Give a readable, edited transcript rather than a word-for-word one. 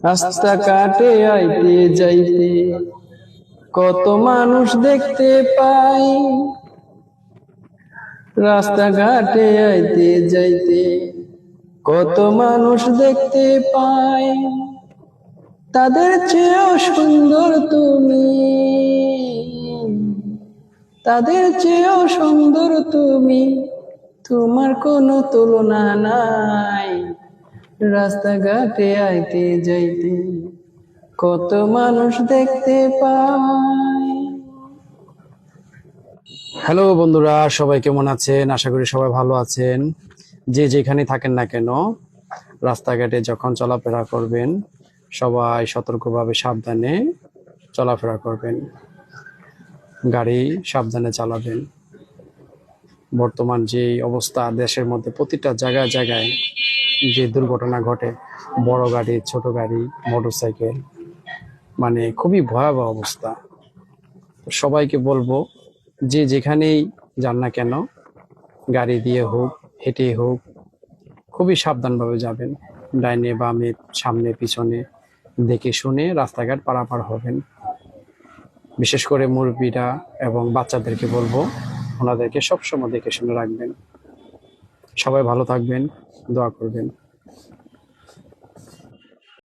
রাস্তা কাটে আইতে যাইতে কত মানুষ দেখতে পাই। রাস্তাঘাটে আইতে যাইতে কত মানুষ দেখতে পাই। তাদের চেয়েও সুন্দর তুমি, তাদের চেয়েও সুন্দর তুমি, তোমার কোনো তুলনা নাই। রাস্তাঘাটে আইতে যাইতে কত মানুষ দেখতে পাই। হ্যালো বন্ধুরা, সবাই কেমন আছেন? আশা করি সবাই ভালো আছেন। যে যেখানে থাকেন না কেন, রাস্তাঘাটে যখন চলাফেরা করবেন সবাই সতর্কভাবে সাবধানে চলাফেরা করবেন, গাড়ি সাবধানে চালাবেন। বর্তমান যে অবস্থা দেশের মধ্যে, প্রতিটা জায়গায় জায়গায় যে দুর্ঘটনা ঘটে, বড় গাড়ি, ছোট গাড়ি, মোটরসাইকেল, মানে খুবই ভয়াবহ অবস্থা। সবাইকে বলবো, যে যেখানেই যান না কেন, গাড়ি দিয়ে হোক, হেঁটে হোক, খুবই সাবধানভাবে যাবেন। ডাইনে বামে, সামনে পিছনে দেখে শুনে রাস্তাঘাট পারাপার হবেন। বিশেষ করে মুরব্বীরা এবং বাচ্চাদেরকে বলবো, ওনাদেরকে সবসময় দেখে শুনে রাখবেন। সবাই ভালো থাকবেন, দোয়া করবেন।